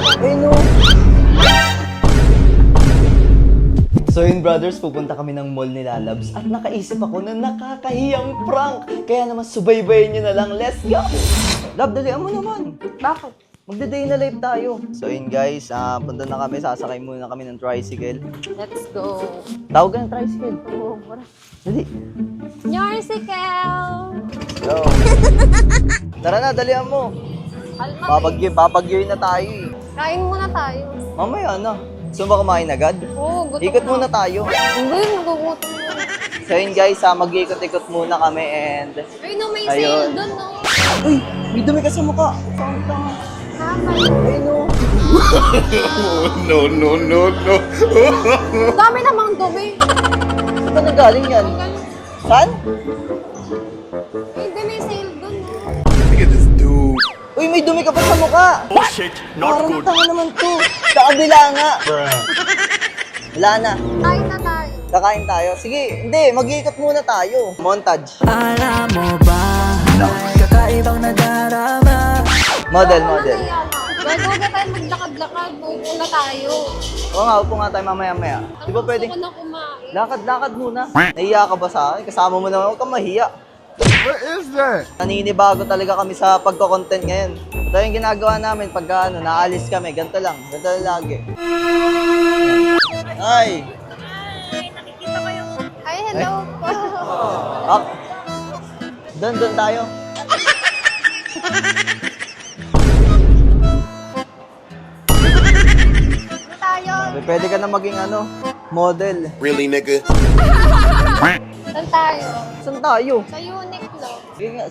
Ay, no. So yun brothers, pupunta kami ng mall ni Lalabs at nakaisip ako na nakakahiyang prank. Kaya naman subaybayin nyo na lang. Let's go! Love, dalian mo naman. Bakit? Magda-day na live tayo. So yun guys, punta na kami. Sasakay muna kami ng tricycle. Let's go. Tawag ka ng tricycle. Oh, wala. Dali. Yarsicle! Go. Tara na, dalian mo. Alma, Papagyoy na tayo eh. kain muna tayo. Mamaya na. Gusto mo ba kumain agad? Oo, gutom Ikot na. muna tayo. Hindi, nagugutom na. So yun guys, mag-iikot-ikot muna kami and... Ay, no, may Ayun. sale dun, no? Uy! May dumi ka sa mukha! Saan ka? Tama. Ay no! No. Ang dami namang dumi. Saan ka nagaling yan? Ang ganun. Saan? Ay, hindi, may sale dun, no? Look at this dude. Uy! May dumi ka pa sa mukha! Oh shit, not Parang good. tanga naman to! Sa kabila nga! Wala na. Kain na tayo. Kakain tayo. Sige, hindi. Mag-iikot muna tayo. Montage. Alam mo ba, kakaibang nadarama. Model. Bago ka tayo maglakad-lakad, upo na tayo. Oo nga, upo nga tayo mamaya-maya. Di ba pwedeng... Gusto ko na kumain. Lakad-lakad muna. Nahiya ka ba sa akin? Kasama mo naman. Huwag kang mahiya. What is that? Naninibago talaga kami sa pagko-content ngayon. Ito yung ginagawa namin pagka naalis kami. Ganito lang. Ganito lang lagi. Ay! Ay, hello po. Up! Doon tayo. Ano tayo? Pwede ka na maging model. Really, nigga? Saan tayo? Saan tayo? Sa Uniqlo.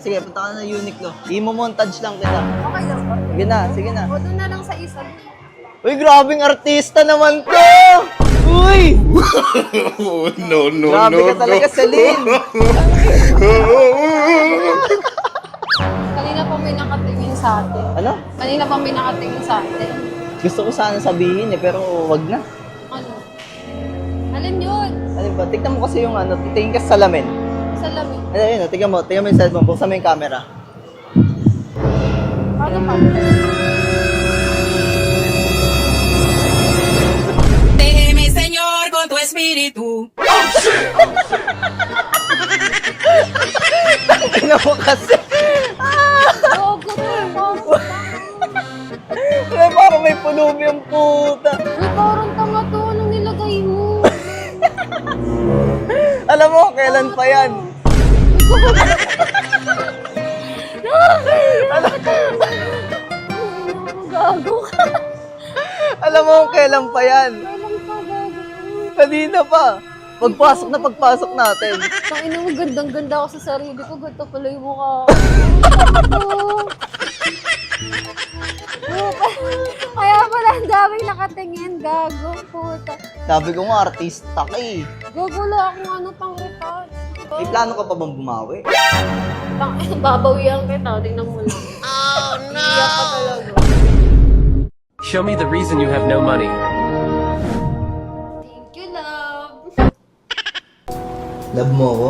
Sige, punta ka na Uniqlo. Imo-montage lang kita. Okay lang ba? Sige na. O, doon na lang sa isa. Uy, grabing artista naman to! Uy! Oh, no. Grabe ka talaga, Celine! Kanina pa may nakatingin sa atin. Ano? Kanina pa may nakatingin sa atin. Gusto ko sana sabihin pero wag na. Ano? Alin yun? Ano ba? Tignan mo kasi yung titingin ka sa salamin. Salamin. Ayun, tignan mo yung cellphone, buksan mo yung camera. Paano pa? Déjeme, Señor, con tu espíritu. Tignan mo kasi. Gogo to. Ay, parang may pulubi ang puta. Uy, parang tama to. Anong nilagay mo? Alam mo, kailan pa yan? Gago ka. Alam mo, kailan pa yan? Kailan pa gago? Kanina pa. Pagpasok natin. Tangina mo, gandang-ganda ako sa sarili ko. Ganito pala yung mukha. Kaya pala ang daming nakatingin. Gago, puta. Sabi ko nga, artista ka eh. Gago lang akong pang retouch. May plano ka pa bang bumawi? Babawian kita. Tingnan mo lang. Oh, no! Iyak ka talaga. Show me the reason you have no money. Thank you, love. Love mo ako?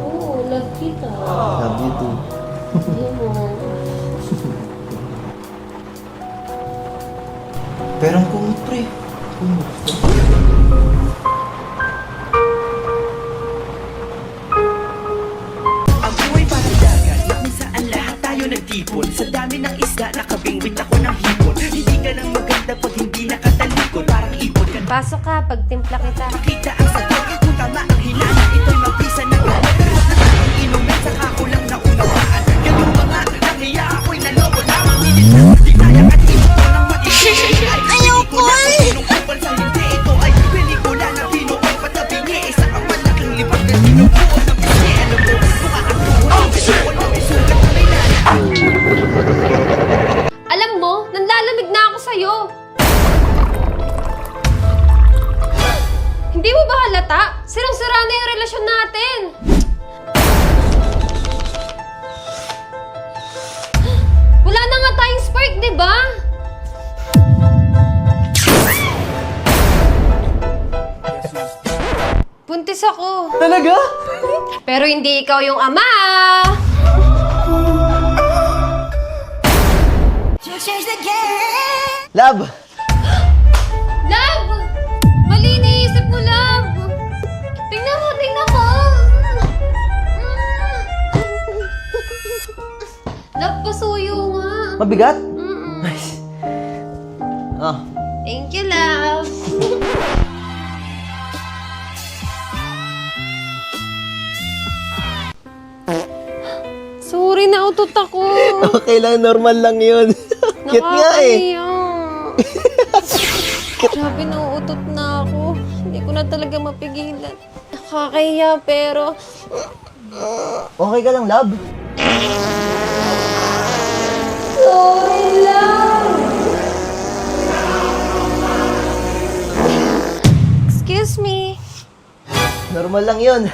Oo, love kita. Love you too. Yun mo. Pero ang kumot, pre. Kumot. Ang buhay parang dagat, na kung saan lahat tayo nagtipon. Sa dami ng isda, nakabingwit ako ng hipon. Hindi ka lang maganda pag hindi nakatalikod. Parang ipon ka, Pasok ka, pagtimpla kita. makita ang sagot. Kung tama ang hinala, ito'y mapisa na galit. Ang inumin, saka ko lang naunawaan. Ganun ba nga, nahiya ako'y nalobo lamang. Di kaya at ito ng mag-ibig. Ayoko eh! Sa hindi, ito ay pelikula na tinuoy patabi niya. Isa ang malaking libag na tinubuo ng pisngi. Alam mo, mukha kang tuhod. Wala may sugat na may lala. Alam mo, nanlalamig na ako sa'yo. Hindi mo ba halata? Sirang-sira na yung relasyon natin. Wala na nga tayong spark, di ba? Buntis ako. Talaga? Pero hindi ikaw yung ama. Love! Love! Mali iniisip mo, Love! Tingnan mo, tingnan mo! Love, pasuyo nga. Mabigat? Mm-mm. Ah. Thank you, Love. Sorry, nautot ako. Okay lang, normal lang yun. Cute nga eh. Grabe, nauutot na ako. Hindi ko na talaga mapigilan. Nakakahiya, pero... Okay ka lang, love? Sorry, Love! Excuse me. Normal lang yun.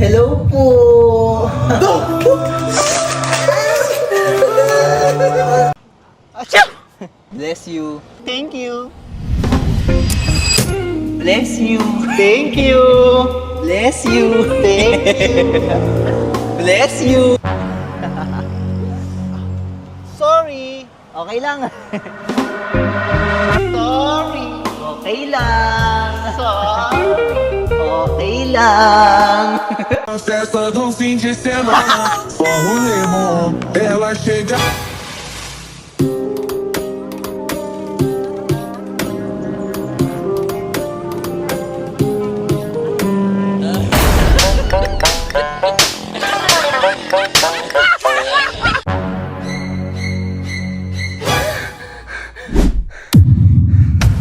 Hello po! Bless you. Thank you. Bless you. Thank you. Bless you. Thank you. Bless you. Sorry. Okay lang. Sorry. Okay lang. Sorry. Okay lang. Festa do fim de semana, só o limão, ela chega.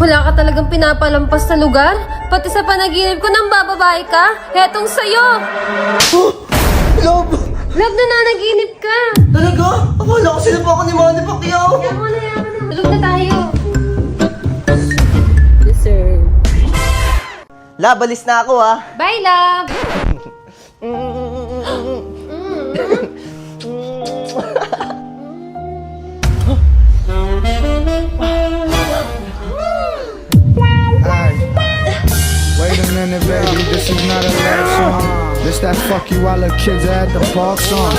Wala ka talagang pinapalampas sa lugar? Pati sa panaginip ko nang bababae ka? Hetong sa'yo! Love! Love, nananaginip ka! Talaga? Akala ko sila pa ako ni Manny Pacquiao. Yaman na, yaman na. Tulog na tayo. Deserve. Love, alis na ako ha. Bye, Love! Wait a minute, baby, this is not a love song. This that fuck you while the kids are at the park song.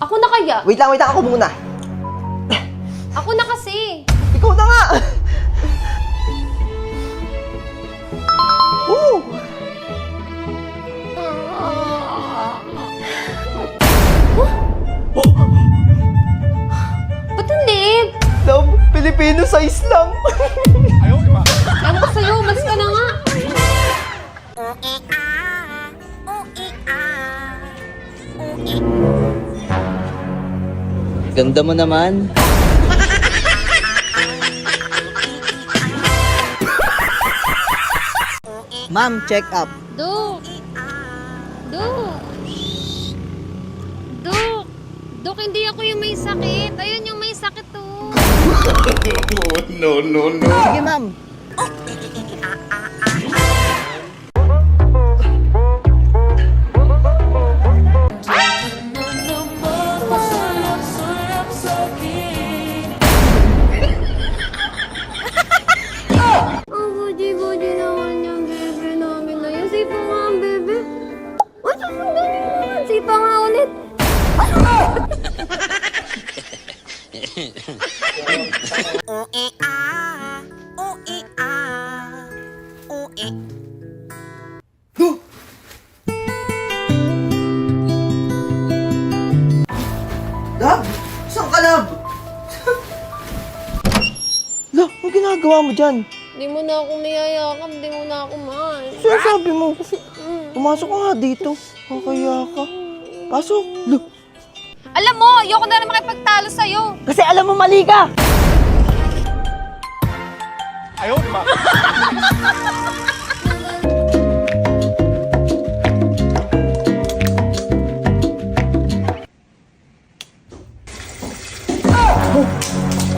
Ako na kaya? Wait lang, ako muna. Ako na kasi. Ikaw na nga! Woo! Ba't ang liit? Love, Filipino size lang. Ewan ko sa'yo, umalis ka na nga. Ganda mo naman. Ma'am, check up. Duk! Duk! Duk! Duk, hindi ako yung may sakit. Ayun yung may sakit to. Oh, no, no, no. Sige, ma'am. Ang budi-budi naman yung bebe namin na yun. Sipa nga ang bebe. Ay, susundan niyo naman. Sipa nga ulit. Love, saan ka, Love? Love, ano ginagawa mo dyan? Di mo na ako niyayakap. Di mo na ako mahal. Sinasabi mo. Pumasok ka nga dito. Kakaya ka. Pasok. Love. Alam mo, ayoko na rin makipagtalo sa'yo. Kasi alam mo mali ka. Oh,